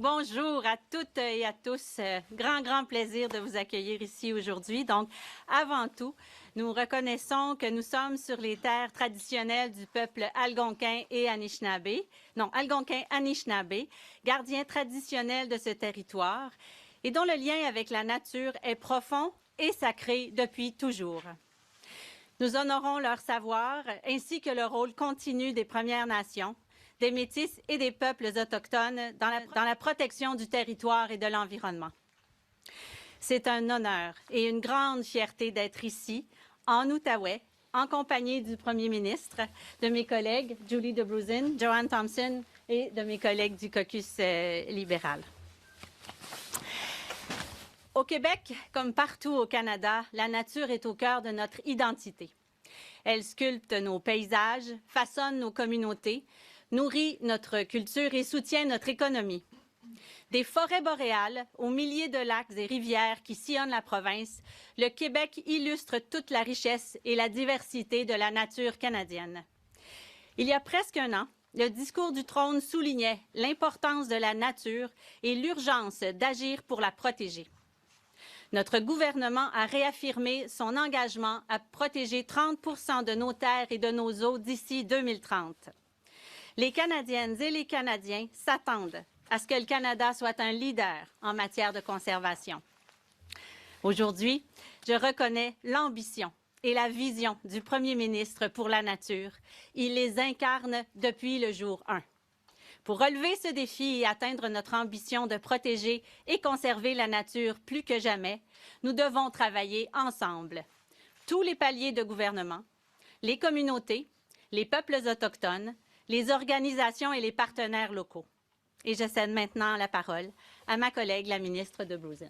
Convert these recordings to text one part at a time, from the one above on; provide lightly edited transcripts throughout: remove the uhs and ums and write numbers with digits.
bonjour à toutes et à tous. Grand plaisir de vous accueillir ici aujourd'hui. Donc, avant tout, nous reconnaissons que nous sommes sur les terres traditionnelles du peuple algonquin et Anishinaabe. Non, algonquin-Anishinaabe, gardiens traditionnels de ce territoire et dont le lien avec la nature est profond et sacré depuis toujours. Nous honorons leur savoir ainsi que le rôle continu des Premières Nations, des Métis et des peuples autochtones dans la protection du territoire et de l'environnement. C'est un honneur et une grande fierté d'être ici, en Outaouais, en compagnie du Premier ministre, de mes collègues Julie DeBrusin, Joanne Thompson et de mes collègues du caucus libéral. Au Québec, comme partout au Canada, la nature est au cœur de notre identité. Elle sculpte nos paysages, façonne nos communautés, nourrit notre culture et soutient notre économie. Des forêts boréales aux milliers de lacs et rivières qui sillonnent la province, le Québec illustre toute la richesse et la diversité de la nature canadienne. Il y a presque un an, le discours du trône soulignait l'importance de la nature et l'urgence d'agir pour la protéger. Notre gouvernement a réaffirmé son engagement à protéger 30% de nos terres et de nos eaux d'ici 2030. Les Canadiennes et les Canadiens s'attendent à ce que le Canada soit un leader en matière de conservation. Aujourd'hui, je reconnais l'ambition et la vision du Premier ministre pour la nature. Il les incarne depuis le jour 1. Pour relever ce défi et atteindre notre ambition de protéger et conserver la nature plus que jamais, nous devons travailler ensemble. Tous les paliers de gouvernement, les communautés, les peuples autochtones, les organisations et les partenaires locaux. Et je cède maintenant la parole à ma collègue, la ministre DeBrusin.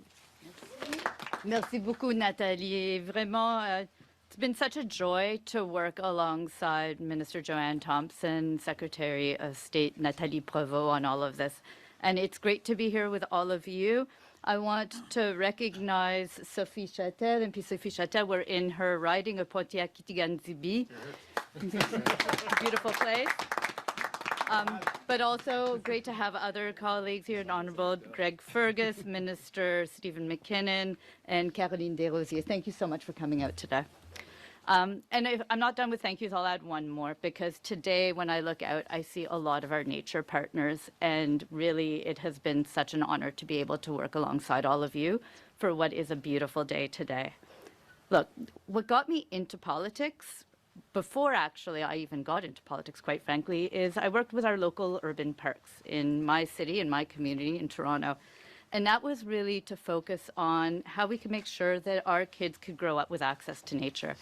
Merci beaucoup, Nathalie. Vraiment, it's been such a joy to work alongside Minister Joanne Thompson, Secretary of State Nathalie Provost on all of this. And it's great to be here with all of you. I want to recognize Sophie Chatel, and Sophie Chatel, we're in her riding of Pontiac-Kitigan-Zibi. Beautiful place. But also great to have other colleagues here, Honorable Greg Fergus, Minister Stephen McKinnon, and Caroline Desrosiers. Thank you so much for coming out today. And if I'm not done with thank yous, I'll add one more, because today when I look out, I see a lot of our nature partners, and really it has been such an honor to be able to work alongside all of you for what is a beautiful day today. Look, what got me into politics, before actually I even got into politics, quite frankly, is I worked with our local urban parks in my city, in my community in Toronto. And that was really to focus on how we could make sure that our kids could grow up with access to nature.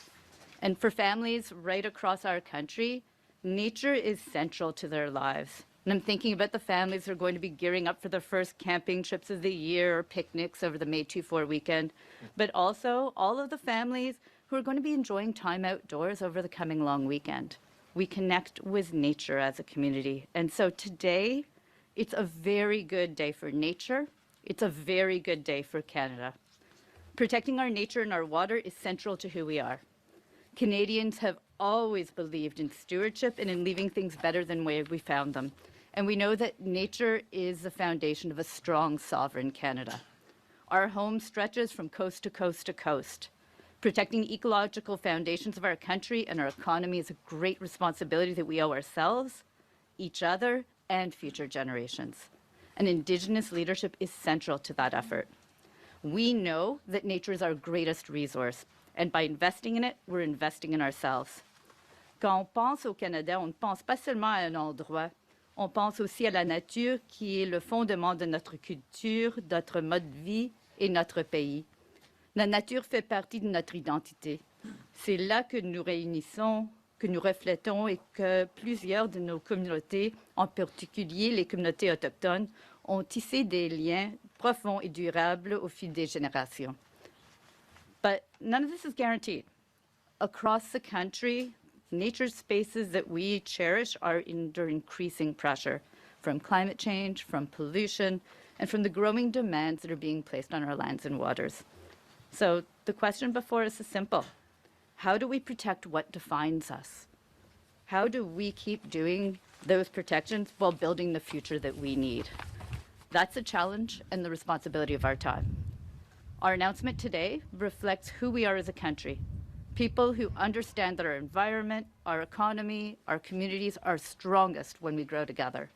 And for families right across our country, nature is central to their lives. And I'm thinking about the families who are going to be gearing up for their first camping trips of the year or picnics over the May 2-4 weekend, but also all of the families who are going to be enjoying time outdoors over the coming long weekend. We connect with nature as a community. And so today, it's a very good day for nature. It's a very good day for Canada. Protecting our nature and our water is central to who we are. Canadians have always believed in stewardship and in leaving things better than where we found them. And we know that nature is the foundation of a strong, sovereign Canada. Our home stretches from coast to coast to coast. Protecting ecological foundations of our country and our economy is a great responsibility that we owe ourselves, each other, and future generations. And Indigenous leadership is central to that effort. We know that nature is our greatest resource, and by investing in it, we're investing in ourselves. Quand on pense au Canada, on ne pense pas seulement à un endroit, on pense aussi à la nature qui est le fondement de notre culture, notre mode de vie et notre pays. La nature fait partie de notre identité. C'est là que nous réunissons, que nous reflétons et que plusieurs de nos communautés, en particulier les communautés autochtones, ont tissé des liens profonds et durables au fil des générations. But none of this is guaranteed. Across the country, nature spaces that we cherish are under increasing pressure from climate change, from pollution, and from the growing demands that are being placed on our lands and waters. So the question before us is simple. How do we protect what defines us? How do we keep doing those protections while building the future that we need? That's a challenge and the responsibility of our time. Our announcement today reflects who we are as a country, people who understand that our environment, our economy, our communities are strongest when we grow together.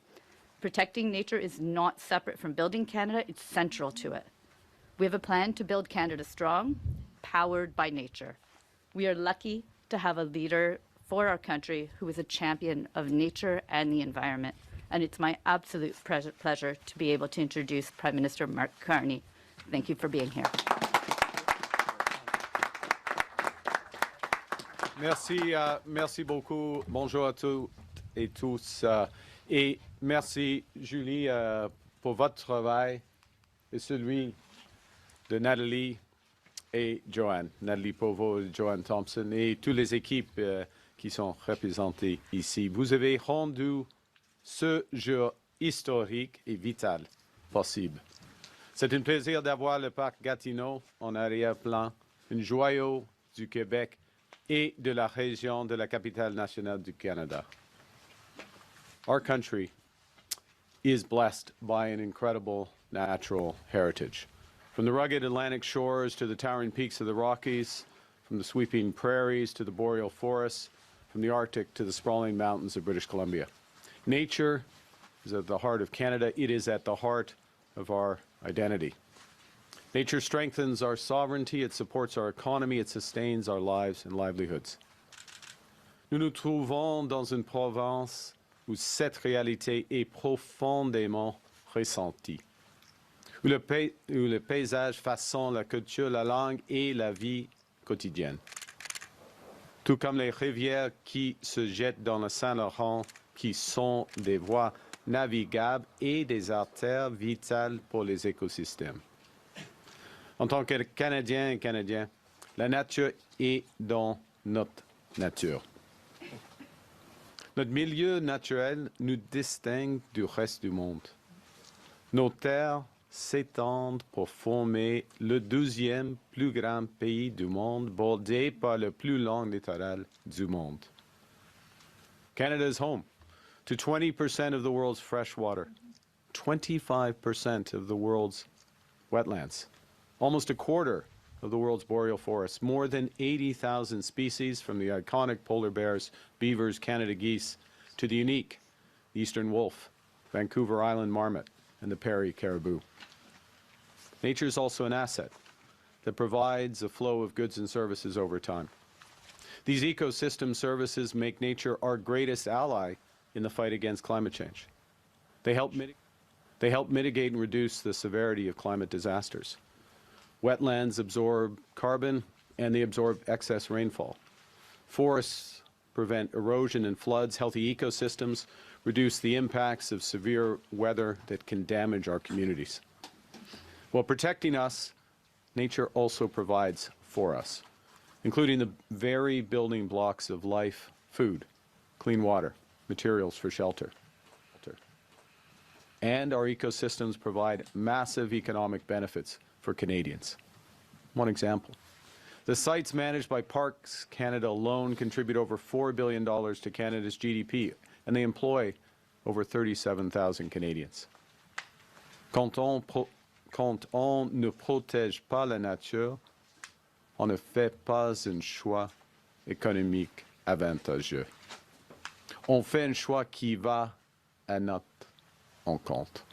Protecting nature is not separate from building Canada, it's central to it. We have a plan to build Canada strong, powered by nature. We are lucky to have a leader for our country who is a champion of nature and the environment. And it's my absolute pleasure to be able to introduce Prime Minister Mark Carney. Thank you for being here. Merci beaucoup. Bonjour à toutes et tous. Et merci, Julie, pour votre travail et celui de Nathalie et Joanne. Nathalie Provost et Joanne Thompson et toutes les équipes qui sont représentées ici. Vous avez rendu ce jour historique et vital possible. C'est un plaisir d'avoir le parc Gatineau en arrière-plan, un joyau du Québec et de la région de la capitale nationale du Canada. Our country is blessed by an incredible natural heritage. From the rugged Atlantic shores to the towering peaks of the Rockies, from the sweeping prairies to the boreal forests, from the Arctic to the sprawling mountains of British Columbia. Nature is at the heart of Canada. It is at the heart of our identity. Nature strengthens our sovereignty, it supports our economy, it sustains our lives and livelihoods. Nous nous trouvons dans une province où cette réalité est profondément ressentie, où le paysage façonne la culture, la langue et la vie quotidienne. Tout comme les rivières qui se jettent dans le Saint-Laurent, qui sont des voies navigables et des artères vitales pour les écosystèmes. En tant que Canadiens et Canadiens, la nature est dans notre nature. Notre milieu naturel nous distingue du reste du monde. Nos terres s'étendent pour former le 12e plus grand pays du monde, bordé par le plus long littoral du monde. Canada is home to 20% of the world's fresh water, 25% of the world's wetlands, almost a quarter of the world's boreal forests, more than 80,000 species from the iconic polar bears, beavers, Canada geese, to the unique eastern wolf, Vancouver Island marmot, and the Perry caribou. Nature is also an asset that provides a flow of goods and services over time. These ecosystem services make nature our greatest ally in the fight against climate change. They help mitigate and reduce the severity of climate disasters. Wetlands absorb carbon and they absorb excess rainfall. Forests prevent erosion and floods. Healthy ecosystems reduce the impacts of severe weather that can damage our communities. While protecting us, nature also provides for us, including the very building blocks of life, food, clean water, materials for shelter. And our ecosystems provide massive economic benefits for Canadians. One example, the sites managed by Parks Canada alone contribute over $4 billion to Canada's GDP, and they employ over 37,000 Canadians. Quand on ne protège pas la nature, on ne fait pas un choix économique avantageux. On fait un choix qui va à notre encontre.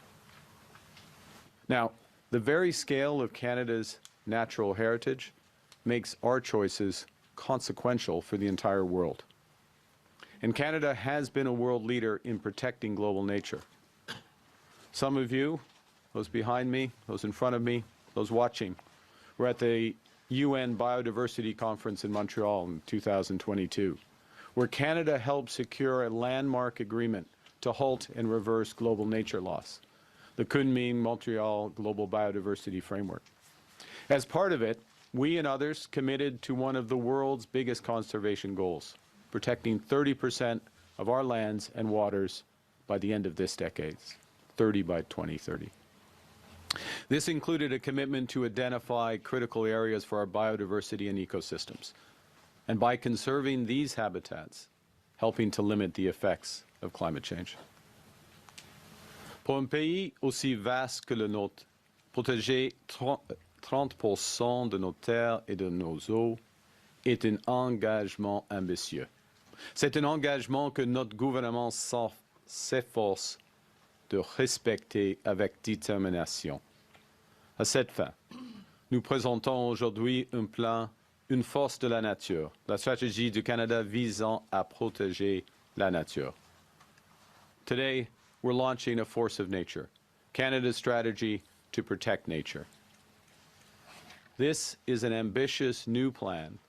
Now, the very scale of Canada's natural heritage makes our choices consequential for the entire world. And Canada has been a world leader in protecting global nature. Some of you, those behind me, those in front of me, those watching, were at the UN Biodiversity Conference in Montreal in 2022, where Canada helped secure a landmark agreement to halt and reverse global nature loss, the Kunming-Montreal Global Biodiversity Framework. As part of it, we and others committed to one of the world's biggest conservation goals, protecting 30% of our lands and waters by the end of this decade, 30 by 2030. This included a commitment to identify critical areas for our biodiversity and ecosystems, and by conserving these habitats, helping to limit the effects of climate change. Pour un pays aussi vaste que le nôtre, protéger 30% de nos terres et de nos eaux est un engagement ambitieux. C'est un engagement que notre gouvernement s'efforce de respecter avec détermination. À cette fin, nous présentons aujourd'hui un plan, une force de la nature, la stratégie du Canada visant à protéger la nature. Today, we're launching a force of nature, Canada's strategy to protect nature. This is an ambitious new plan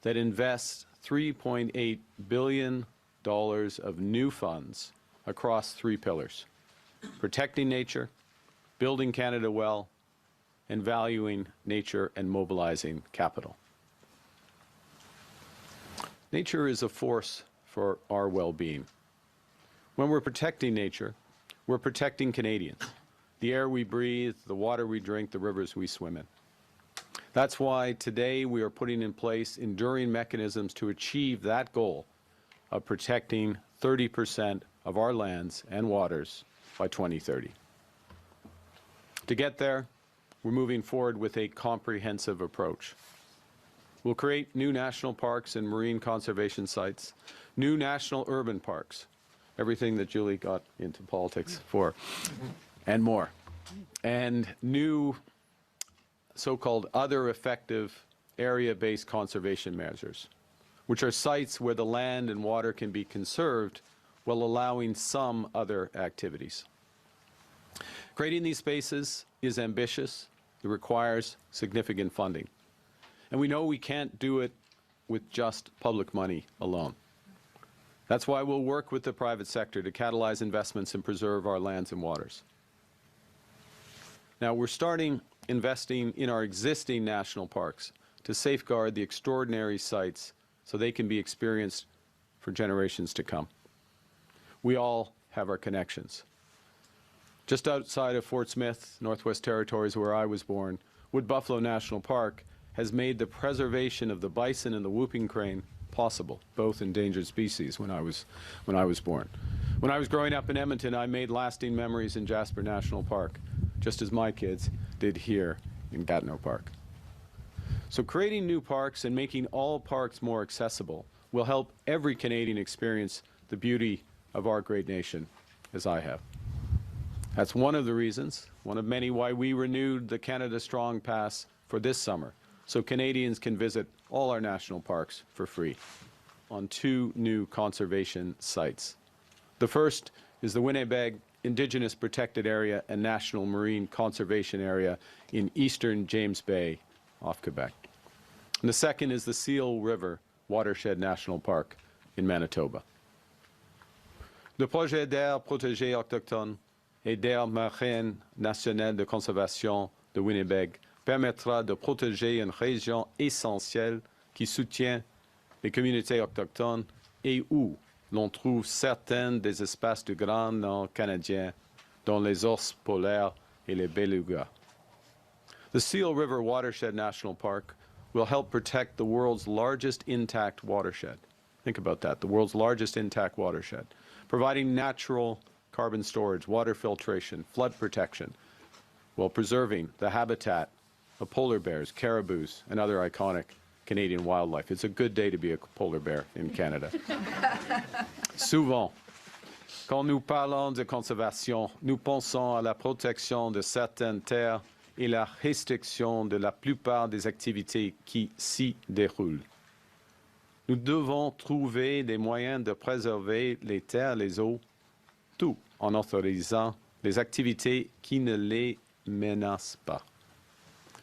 that invests $3.8 billion of new funds across three pillars: protecting nature, building Canada well, and valuing nature and mobilizing capital. Nature is a force for our well-being. When we're protecting nature, we're protecting Canadians, the air we breathe, the water we drink, the rivers we swim in. That's why today we are putting in place enduring mechanisms to achieve that goal of protecting 30% of our lands and waters by 2030. To get there, we're moving forward with a comprehensive approach. We'll create new national parks and marine conservation sites, new national urban parks, everything that Julie got into politics for, and more, and new so-called other effective area-based conservation measures, which are sites where the land and water can be conserved while allowing some other activities. Creating these spaces is ambitious. It requires significant funding. And we know we can't do it with just public money alone. That's why we'll work with the private sector to catalyze investments and preserve our lands and waters. Now, we're starting investing in our existing national parks to safeguard the extraordinary sites so they can be experienced for generations to come. We all have our connections. Just outside of Fort Smith, Northwest Territories, where I was born, Wood Buffalo National Park has made the preservation of the bison and the whooping crane possible, both endangered species when I was born. When I was growing up in Edmonton, I made lasting memories in Jasper National Park, just as my kids did here in Gatineau Park. So creating new parks and making all parks more accessible will help every Canadian experience the beauty of our great nation, as I have. That's one of the reasons, one of many, why we renewed the Canada Strong Pass for this summer, so Canadians can visit all our national parks for free on two new conservation sites. The first is the Winnipeg Indigenous Protected Area and National Marine Conservation Area in eastern James Bay off Quebec. And the second is the Seal River Watershed National Park in Manitoba. Le projet d'aire protégée autochtone et d'aire marine nationale de conservation de Winnipeg permettra de protéger une région essentielle qui soutient les communautés autochtones et où l'on trouve certains des espaces du Grand Nord canadien, dont les ours polaires et les belugas. The Seal River Watershed National Park will help protect the world's largest intact watershed. Think about that, the world's largest intact watershed, providing natural carbon storage, water filtration, flood protection, while preserving the habitat of polar bears, caribous, and other iconic Canadian wildlife. It's a good day to be a polar bear in Canada. Souvent, quand nous parlons de conservation, nous pensons à la protection de certaines terres et la restriction de la plupart des activités qui s'y déroulent. Nous devons trouver des moyens de préserver les terres, les eaux, tout en autorisant les activités qui ne les menacent pas.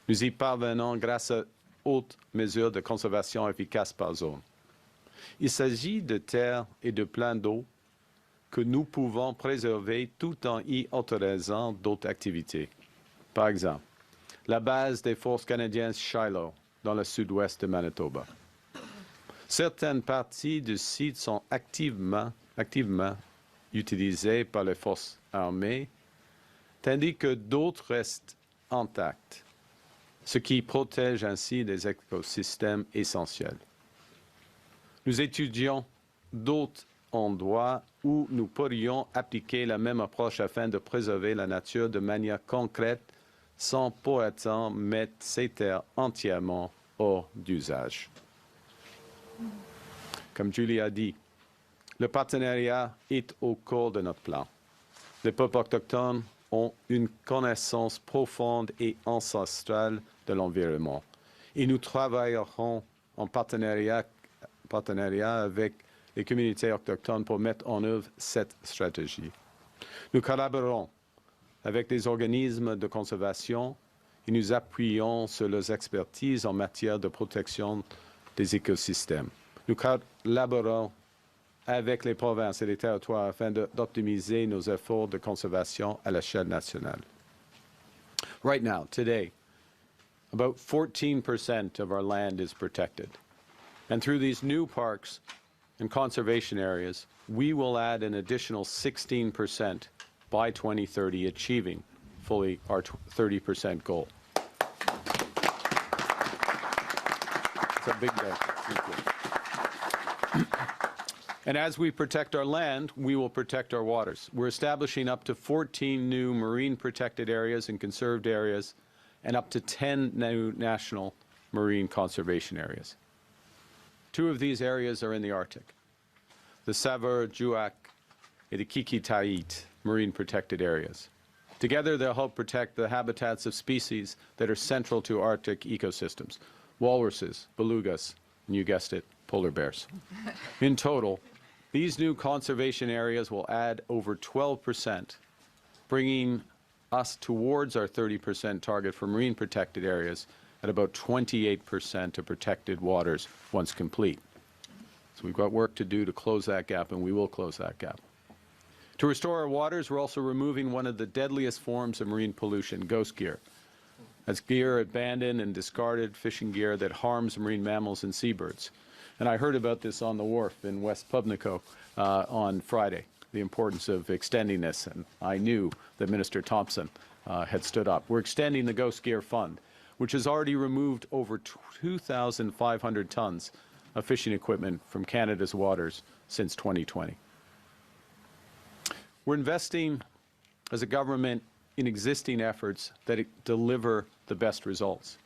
Nous y parvenons grâce à hautes mesures de conservation efficaces par zone. Il s'agit de terres et de plans d'eau que nous pouvons préserver tout en y autorisant d'autres activités. Par exemple, la base des forces canadiennes Shiloh, dans le sud-ouest de Manitoba. Certaines parties du site sont activement utilisées par les forces armées, tandis que d'autres restent intactes, ce qui protège ainsi des écosystèmes essentiels. Nous étudions d'autres endroits où nous pourrions appliquer la même approche afin de préserver la nature de manière concrète sans pour autant mettre ces terres entièrement hors d'usage. Comme Julie a dit, le partenariat est au cœur de notre plan. Les peuples autochtones ont une connaissance profonde et ancestrale de l'environnement. Et nous travaillerons en partenariat avec les communautés autochtones pour mettre en œuvre cette stratégie. Nous collaborons avec des organismes de conservation et nous appuyons sur leurs expertises en matière de protection des écosystèmes. Nous collaborons avec les provinces et les territoires afin d'optimiser nos efforts de conservation à l'échelle nationale. Right now, today, about 14% of our land is protected. And through these new parks and conservation areas, we will add an additional 16% by 2030, achieving fully our 30% goal. It's a big day. Thank you. And as we protect our land, we will protect our waters. We're establishing up to 14 new marine protected areas and conserved areas, and up to 10 new national marine conservation areas. 2 of these areas are in the Arctic. The Saveur-Juak and the Kikitait marine protected areas. Together, they'll help protect the habitats of species that are central to Arctic ecosystems: walruses, belugas, and you guessed it, polar bears. In total, these new conservation areas will add over 12%, bringing us towards our 30% target for marine protected areas at about 28% of protected waters once complete. So we've got work to do to close that gap, and we will close that gap. To restore our waters, we're also removing one of the deadliest forms of marine pollution, ghost gear. That's gear, abandoned and discarded fishing gear that harms marine mammals and seabirds. And I heard about this on the wharf in West Pubnico on Friday, the importance of extending this, and I knew that Minister Thompson had stood up. We're extending the Ghost Gear Fund, which has already removed over 2,500 tons of fishing equipment from Canada's waters since 2020. We're investing as a government in existing efforts that deliver the best results,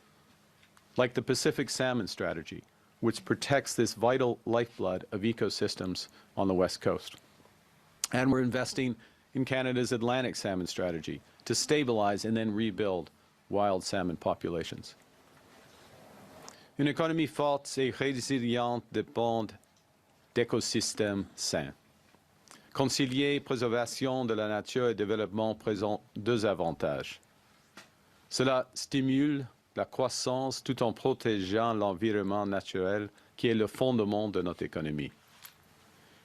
like the Pacific Salmon Strategy, which protects this vital lifeblood of ecosystems on the West Coast. And we're investing in Canada's Atlantic Salmon Strategy to stabilize and then rebuild wild salmon populations. Une économie forte et résiliente dépend d'écosystèmes sains. Concilier préservation de la nature et développement présente 2 avantages. Cela stimule la croissance tout en protégeant l'environnement naturel qui est le fondement de notre économie.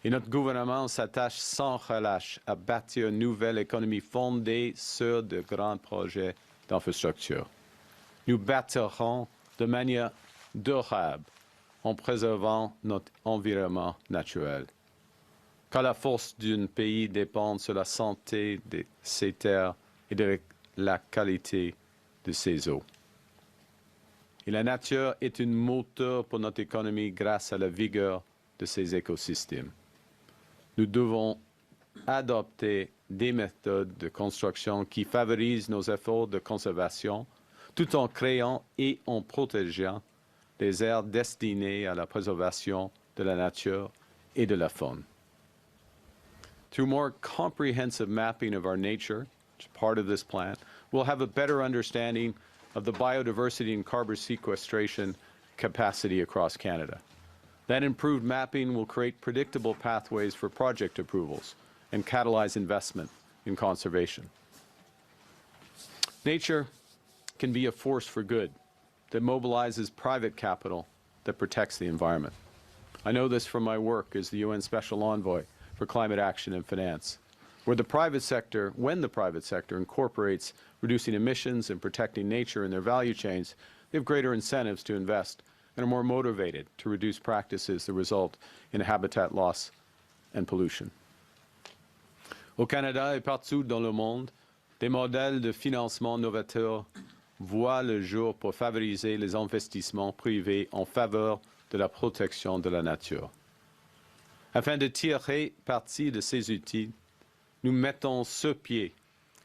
Et notre gouvernement s'attache sans relâche à bâtir une nouvelle économie fondée sur de grands projets d'infrastructure. Nous bâtirons de manière durable en préservant notre environnement naturel. Car la force d'un pays dépend de la santé de ses terres et de la qualité de ses eaux. Et la nature est un moteur pour notre économie grâce à la vigueur de ses écosystèmes. Nous devons adopter des méthodes de construction qui favorisent nos efforts de conservation tout en créant et en protégeant des aires destinées à la préservation de la nature et de la faune. Through more comprehensive mapping of our nature, which is part of this plan, we'll have a better understanding of the biodiversity and carbon sequestration capacity across Canada. That improved mapping will create predictable pathways for project approvals and catalyze investment in conservation. Nature can be a force for good that mobilizes private capital that protects the environment. I know this from my work as the UN Special Envoy for Climate Action and Finance, when the private sector incorporates reducing emissions and protecting nature in their value chains, they have greater incentives to invest and are more motivated to reduce practices that result in habitat loss and pollution. Au Canada et partout dans le monde, des modèles de financement novateurs voient le jour pour favoriser les investissements privés en faveur de la protection de la nature. Afin de tirer parti de ces outils, nous mettons sur pied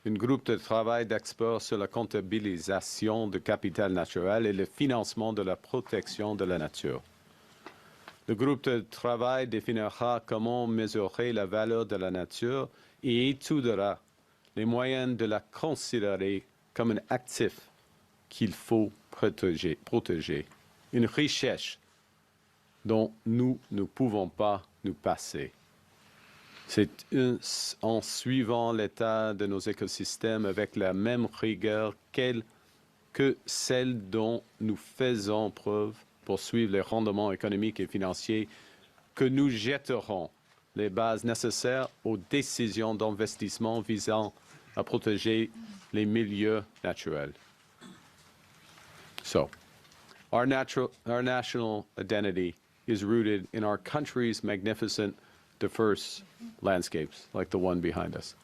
un groupe de travail d'experts sur la comptabilisation du capital naturel et le financement de la protection de la nature. Le groupe de travail définira comment mesurer la valeur de la nature et étudiera les moyens de la considérer comme un actif qu'il faut protéger, une richesse dont nous ne pouvons pas nous passer. C'est en suivant l'état de nos écosystèmes avec la même rigueur que celle dont nous faisons preuve pour suivre les rendements économiques et financiers que nous jetterons les bases nécessaires aux décisions d'investissement visant à protéger les milieux naturels. So, our national identity is rooted in our country's magnificent, diverse landscapes like the one behind us.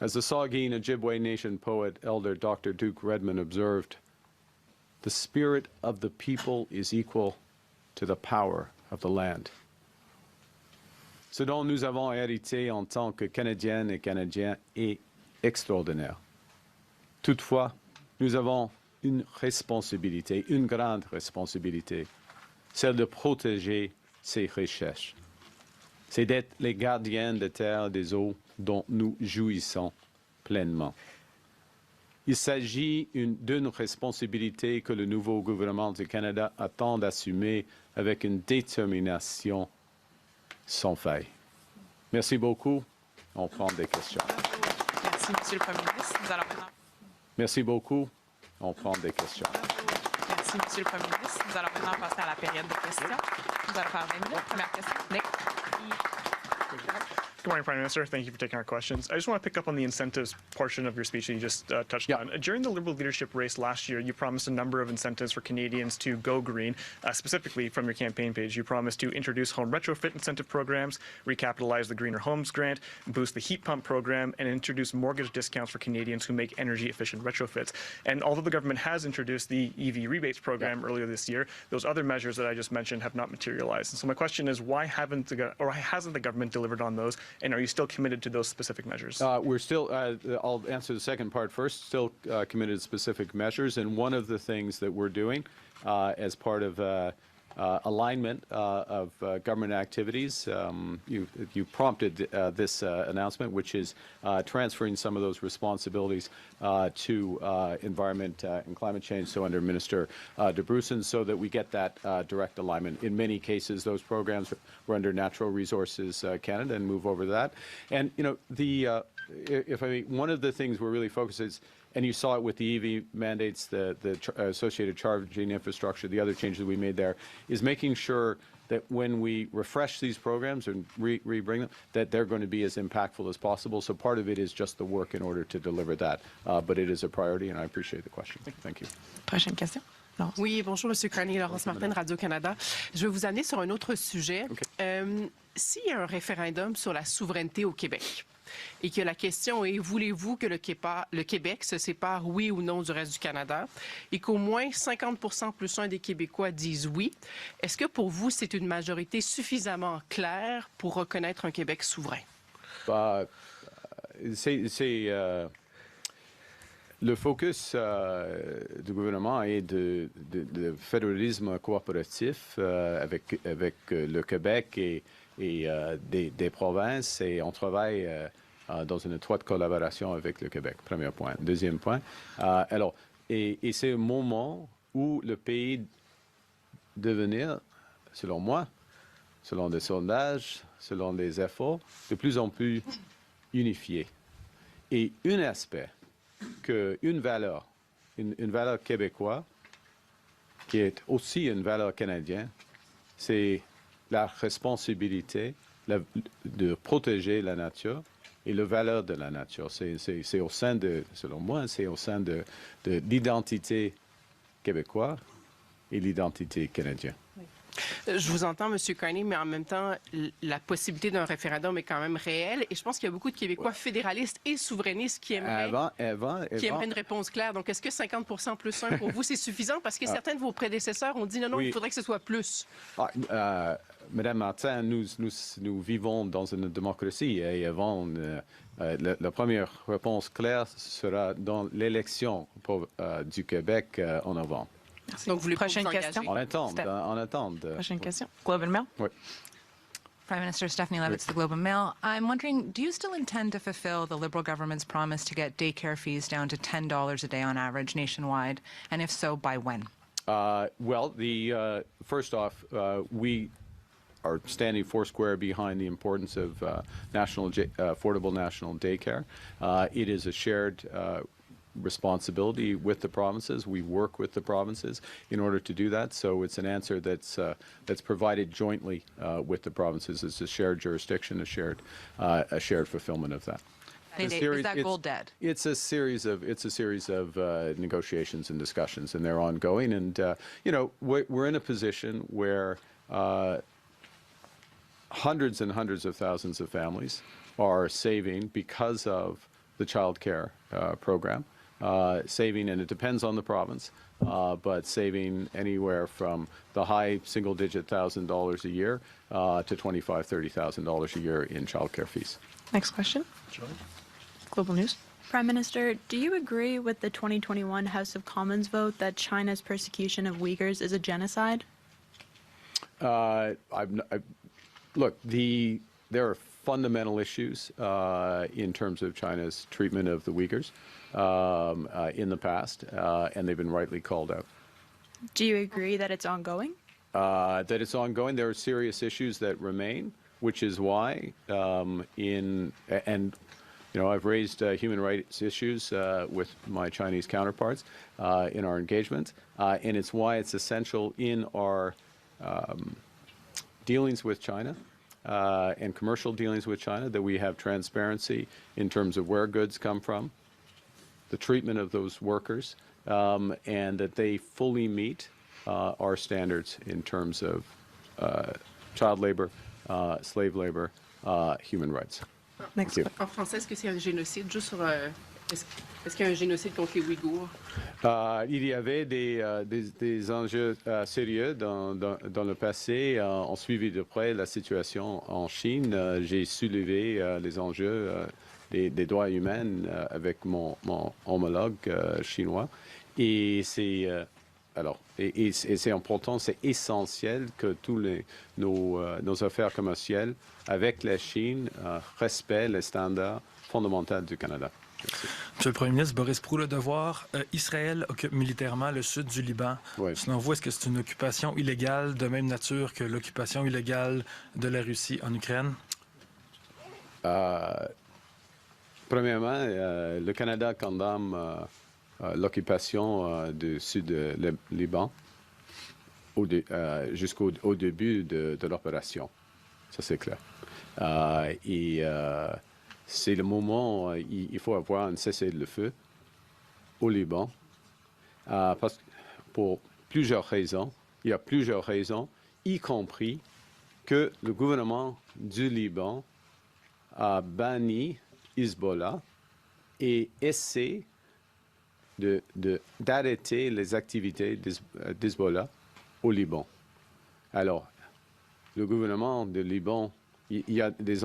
As the Saugeen Ojibwe Nation poet, Elder Dr. Duke Redman observed, the spirit of the people is equal to the power of the land. Ce dont nous avons hérité en tant que Canadiennes et Canadiens est extraordinaire. Toutefois, nous avons une responsabilité, une grande responsabilité, celle de protéger ces richesses. C'est d'être les gardiens des terres et des eaux dont nous jouissons pleinement. Il s'agit d'une responsabilité que le nouveau gouvernement du Canada attend d'assumer avec une détermination sans faille. Merci beaucoup. On prend des questions. Merci, Monsieur le Premier ministre. Nous allons maintenant... Merci beaucoup. On prend des questions. Merci, Monsieur le Premier ministre. Nous allons maintenant passer à la période de questions. Nous allons faire 20 minutes. Première question. Nick. Good morning, Prime Minister. Thank you for taking our questions. I just want to pick up on the incentives portion of your speech that you just touched on. During the Liberal leadership race last year, you promised a number of incentives for Canadians to go green. Specifically, from your campaign page, you promised to introduce home retrofit incentive programs, recapitalize the Greener Homes Grant, boost the heat pump program, and introduce mortgage discounts for Canadians who make energy-efficient retrofits. And although the government has introduced the EV rebates program earlier this year, those other measures that I just mentioned have not materialized. And so my question is, why hasn't the government delivered on those? And are you still committed to those specific measures? We're still, I'll answer the second part first, still committed to specific measures. And one of the things that we're doing as part of alignment of government activities, you prompted this announcement, which is transferring some of those responsibilities to environment and climate change, so under Minister DeBrusen, so that we get that direct alignment. In many cases, those programs were under Natural Resources Canada and move over to that. And, you know, one of the things we're really focused is, and you saw it with the EV mandates, the associated charging infrastructure, the other changes we made there, is making sure that when we refresh these programs and rebring them, that they're going to be as impactful as possible. So part of it is just the work in order to deliver that. But it is a priority, and I appreciate the question. Thank you. Prochaine question. Laurence. Oui, bonjour, M. Carney, Laurence Martin, Radio-Canada. Je vais vous amener sur un autre sujet. Okay. S'il y a un référendum sur la souveraineté au Québec, et que la question est, voulez-vous que le Québec se sépare, oui ou non, du reste du Canada, et qu'au moins 50% plus un des Québécois disent oui, est-ce que pour vous, c'est une majorité suffisamment claire pour reconnaître un Québec souverain? Le focus du gouvernement est de fédéralisme coopératif avec le Québec et des provinces, et on travaille dans une étroite collaboration avec le Québec, premier point. Deuxième point, et c'est un moment où le pays devenir, selon moi, selon des sondages, selon des efforts, de plus en plus unifié. Et un aspect, une valeur québécoise, qui est aussi une valeur canadienne, c'est la responsabilité de protéger la nature et la valeur de la nature. C'est au sein de, selon moi, c'est au sein de l'identité québécoise et l'identité canadienne. Je vous entends, M. Carney, mais en même temps, la possibilité d'un référendum est quand même réelle. Et je pense qu'il y a beaucoup de Québécois fédéralistes et souverainistes qui aimeraient une réponse claire. Donc, est-ce que 50% plus 1 pour vous, c'est suffisant? Parce que certains de vos prédécesseurs ont dit non, il faudrait que ce soit plus. Madame Martin, nous vivons dans une démocratie et avant, la première réponse claire sera dans l'élection du Québec en novembre. Merci. Donc, vous voulez pas Prochaine vous question. engager? En attente. Prochaine question. Globe and Mail. Oui. Prime Minister Stephanie Levitz, the Globe and Mail. I'm wondering, do you still intend to fulfill the Liberal government's promise to get daycare fees down to $10 a day on average nationwide? And if so, by when? Well, first off, we are standing foursquare behind the importance of affordable national daycare. It is a shared responsibility with the provinces. We work with the provinces in order to do that. So it's an answer that's provided jointly with the provinces. It's a shared jurisdiction, a shared fulfillment of that. Is that goal dead? It's a series of negotiations and discussions, and they're ongoing. And we're in a position where hundreds and hundreds of thousands of families are saving because of the child care program. Saving, and it depends on the province, but saving anywhere from the high single-digit $1,000s a year to $25,000, $30,000 a year in child care fees. Next question. Global News. Prime Minister, do you agree with the 2021 House of Commons vote that China's persecution of Uyghurs is a genocide? Look, there are fundamental issues in terms of China's treatment of the Uyghurs in the past, and they've been rightly called out. Do you agree that it's ongoing? That it's ongoing. There are serious issues that remain, which is why I've raised human rights issues with my Chinese counterparts in our engagement, and it's why it's essential in our dealings with China and commercial dealings with China that we have transparency in terms of where goods come from, the treatment of those workers, and that they fully meet our standards in terms of child labor, slave labor, human rights. Next. En français, est-ce que c'est un génocide juste sur... Est-ce qu'il y a un génocide contre les Ouïghours? Il y avait des enjeux sérieux dans le passé. On suivi de près la situation en Chine. J'ai soulevé les enjeux des droits humains avec mon homologue chinois. Et c'est c'est important, c'est essentiel que tous nos affaires commerciales avec la Chine respectent les standards fondamentaux du Canada. Merci. Monsieur le Premier ministre, Boris Proulx, Le Devoir, Israël occupe militairement le sud du Liban. Oui. Selon vous, est-ce que c'est une occupation illégale de même nature que l'occupation illégale de la Russie en Ukraine? Premièrement, le Canada condamne l'occupation du sud du Liban jusqu'au début de l'opération. Ça, c'est clair. C'est le moment où il faut avoir un cessez-le-feu au Liban, pour plusieurs raisons. Il y a plusieurs raisons, y compris que le gouvernement du Liban a banni Hezbollah et essaie d'arrêter les activités d'Hezbollah au Liban. Alors, le gouvernement du Liban, il y a des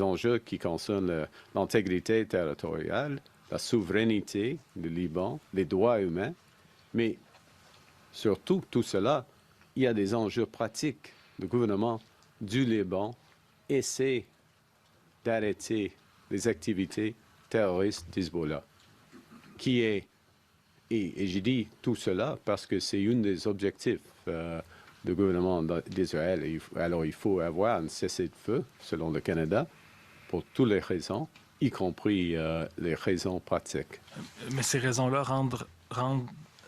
enjeux qui concernent l'intégrité territoriale, la souveraineté du Liban, les droits humains, mais surtout tout cela, il y a des enjeux pratiques. Le gouvernement du Liban essaie d'arrêter les activités terroristes d'Hezbollah, qui est, et j'ai dit tout cela parce que c'est un des objectifs du gouvernement d'Israël. Alors il faut avoir un cessez-le-feu, selon le Canada, pour toutes les raisons, y compris les raisons pratiques. Mais ces raisons-là rendent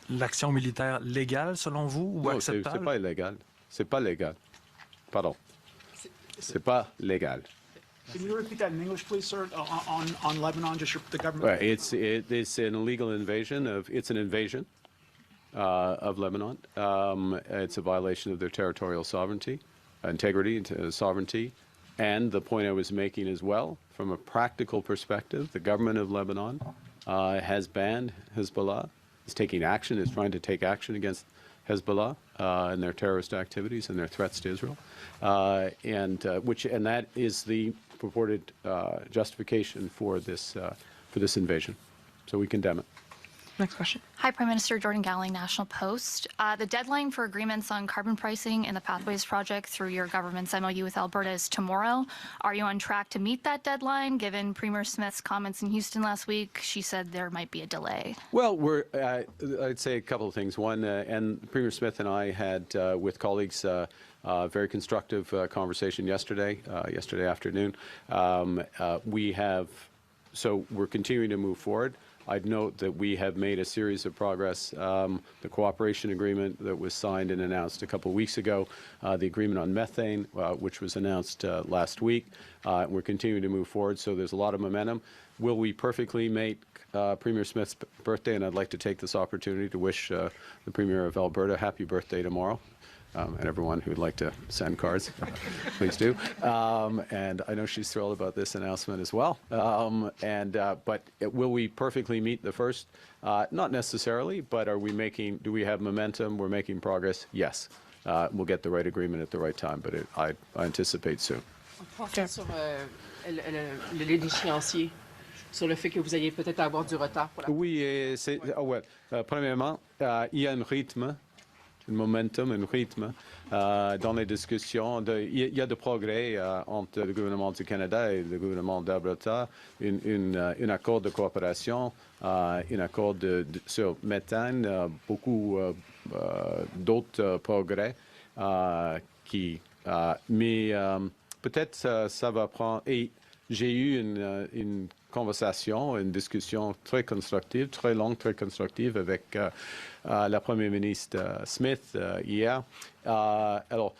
l'action militaire légale, selon vous, ou non, acceptable? C'est pas illégal. C'est pas légal. Pardon. C'est pas légal. Can you repeat that in English, please, sir? On Lebanon, just the government. Well, it's an illegal invasion of. It's an invasion of Lebanon. It's a violation of their territorial sovereignty, integrity, sovereignty, and the point I was making as well, from a practical perspective, the government of Lebanon has banned Hezbollah. Is taking action. Is trying to take action against Hezbollah and their terrorist activities and their threats to Israel, and that is the purported justification for this invasion. So we condemn it. Next question. Hi, Prime Minister. Jordan Gowling, National Post. The deadline for agreements on carbon pricing in the Pathways Project through your government's MOU with Alberta is tomorrow. Are you on track to meet that deadline? Given Premier Smith's comments in Houston last week, she said there might be a delay. Well, I'd say a couple of things. One, and Premier Smith and I had, with colleagues, very constructive conversation yesterday afternoon. So we're continuing to move forward. I'd note that we have made a series of progress. The cooperation agreement that was signed and announced a couple of weeks ago, the agreement on methane, which was announced last week. We're continuing to move forward, so there's a lot of momentum. Will we perfectly make Premier Smith's birthday? And I'd like to take this opportunity to wish the Premier of Alberta happy birthday tomorrow. And everyone who would like to send cards, please do. And I know she's thrilled about this announcement as well. But will we perfectly meet the first? Not necessarily, but do we have momentum? We're making progress? Yes. We'll get the right agreement at the right time, but I anticipate soon. Sur l'échéancier, sur le fait que vous alliez peut-être avoir du retard pour la... Oui, premièrement, il y a un rythme. Un momentum, un rythme dans les discussions. Il y a de progrès entre le gouvernement du Canada et le gouvernement d'Alberta, un accord de coopération, un accord sur méthane, beaucoup d'autres progrès mais peut-être ça va prendre. Et j'ai eu une conversation, une discussion très constructive, très longue, très constructive avec la Première ministre Smith hier. Alors,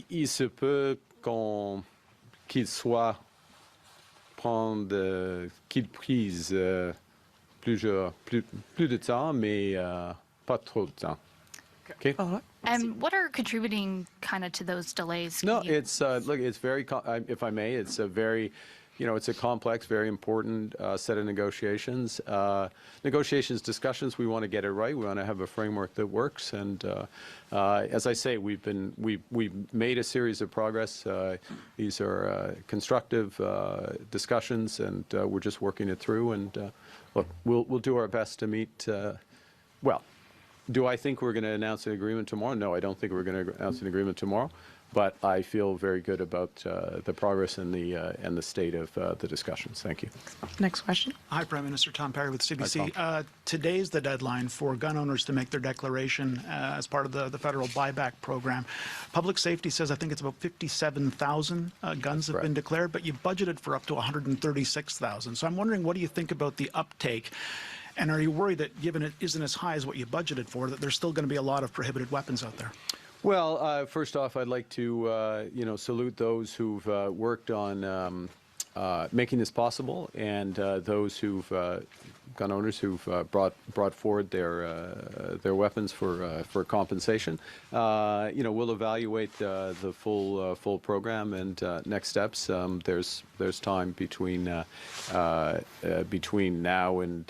il se peut qu'il prise plus de temps, mais pas trop de temps. Okay. And what are contributing kind of to those delays? No, it's it's very. If I may, it's a very. It's a complex, very important set of negotiations. Discussions, we want to get it right. We want to have a framework that works. And as I say, we've made a series of progress. These are constructive discussions, and we're just working it through. And look, we'll do our best to meet. Do I think we're going to announce an agreement tomorrow? No, I don't think we're going to announce an agreement tomorrow. But I feel very good about the progress and the state of the discussions. Thank you. Next question. Hi, Prime Minister Tom Perry with CBC. Hi, Today's the deadline for gun owners to make their declaration as part of the federal buyback program. Public safety says I think it's about 57,000 guns have been declared, but you budgeted for up to 136,000. So I'm wondering, what do you think about the uptake? And are you worried that, given it isn't as high as what you budgeted for, that there's still going to be a lot of prohibited weapons out there? Well, first off, I'd like to salute those who've worked on making this possible, and those gun owners who've brought forward their weapons for compensation. We'll evaluate the full program and next steps. There's time between now and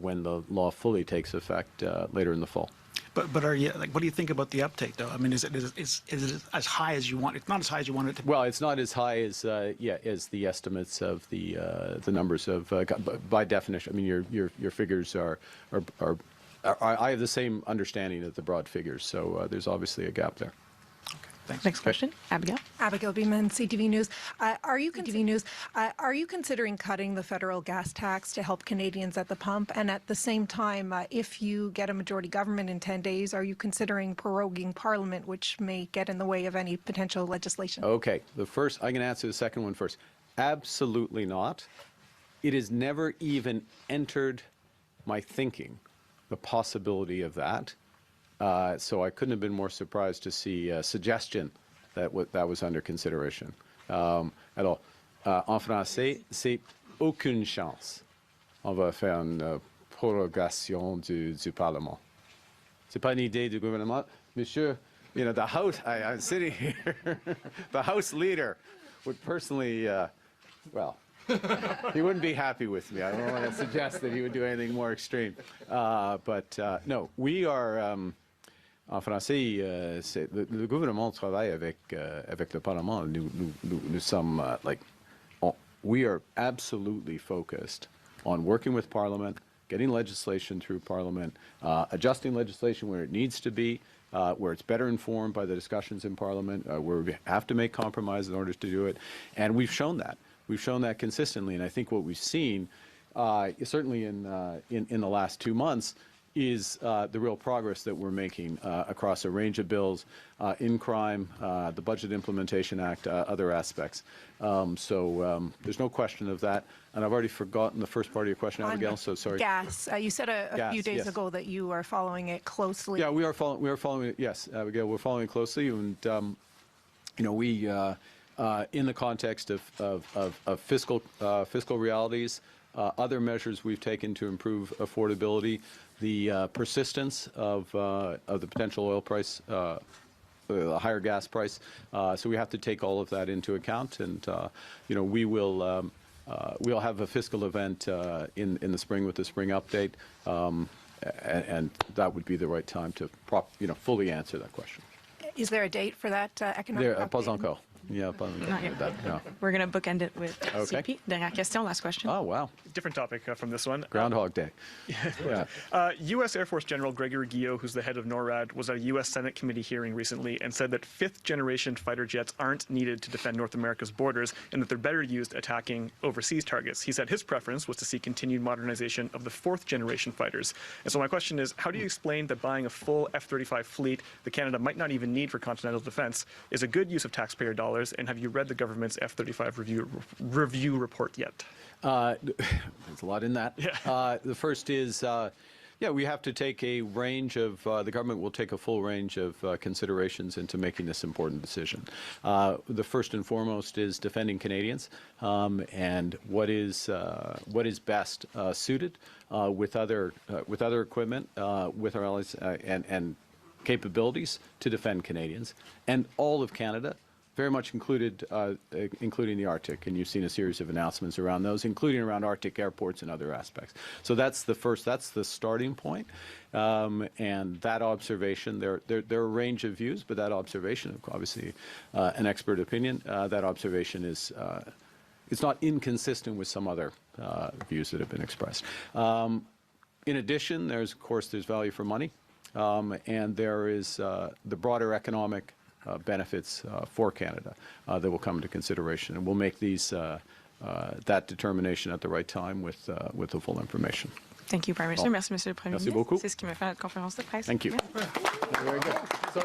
when the law fully takes effect later in the fall. But what do you think about the uptake, though? I mean, is it as high as you want? It's not as high as you want it to be. Well, it's not as high as as the estimates of the numbers of by definition. I mean, your figures are I have the same understanding of the broad figures, so there's obviously a gap there. Thanks. Next question, Abigail. Abigail Beeman, CTV News. Are you considering cutting the federal gas tax to help Canadians at the pump? And at the same time, if you get a majority government in 10 days, are you considering proroguing Parliament, which may get in the way of any potential legislation? Okay. I'm going to answer the second one first. Absolutely not. It has never even entered my thinking, the possibility of that. So I couldn't have been more surprised to see a suggestion that was under consideration. Alors, en français, c'est aucune chance. On va faire une prorogation du Parlement. C'est pas une idée du gouvernement. Monsieur, the House, I'm sitting here, the House leader would personally, he wouldn't be happy with me. I don't want to suggest that he would do anything more extreme. But no, we are... en français, le gouvernement travaille avec le Parlement. Nous sommes we are absolutely focused on working with Parliament, getting legislation through Parliament, adjusting legislation where it needs to be, where it's better informed by the discussions in Parliament, where we have to make compromise in order to do it. And we've shown that. We've shown that consistently. And I think what we've seen, certainly in the last 2 months, is the real progress that we're making across a range of bills in crime, the Budget Implementation Act, other aspects. So there's no question of that. And I've already forgotten the first part of your question, Abigail, so sorry. Gas. You said a few days yes. ago that you are following it closely. Yeah, we are following it, yes, Abigail, we're following it closely. And, we, in the context of fiscal realities, other measures we've taken to improve affordability, the persistence of the potential oil price, the higher gas price. So we have to take all of that into account, and we'll have a fiscal event in the spring with the spring update, and that would be the right time to fully answer that question. Is there a date for that economic update? Pas encore. Yeah, pas encore. No. We're going to bookend it with Okay. CP. Dernière question, last question. Oh, wow. Different topic from this one. Groundhog Day. Yeah. U.S. Air Force General Gregory Guillot, who's the head of NORAD, was at a U.S. Senate committee hearing recently and said that fifth-generation fighter jets aren't needed to defend North America's borders and that they're better used attacking overseas targets. He said his preference was to see continued modernization of the fourth-generation fighters. And so my question is, how do you explain that buying a full F-35 fleet that Canada might not even need for continental defense is a good use of taxpayer dollars? And have you read the government's F-35 review report yet? There's a lot in that. Yeah. The first is, we have to take a range of, the government will take a full range of considerations into making this important decision. The first and foremost is defending Canadians and what is best suited with other equipment, with our allies and capabilities to defend Canadians and all of Canada. Very much including the Arctic, and you've seen a series of announcements around those, including around Arctic airports and other aspects. So that's the starting point, and that observation. There are a range of views, but that observation, obviously, an expert opinion. That observation is it's not inconsistent with some other views that have been expressed. In addition, there's value for money, and there is the broader economic benefits for Canada that will come into consideration, and we'll make that determination at the right time with the full information. Thank you, Prime Minister. Merci, Monsieur le Premier Merci ministre. beaucoup. C'est ce qui me fait notre conférence de presse. Thank you. Merci. Very good. So,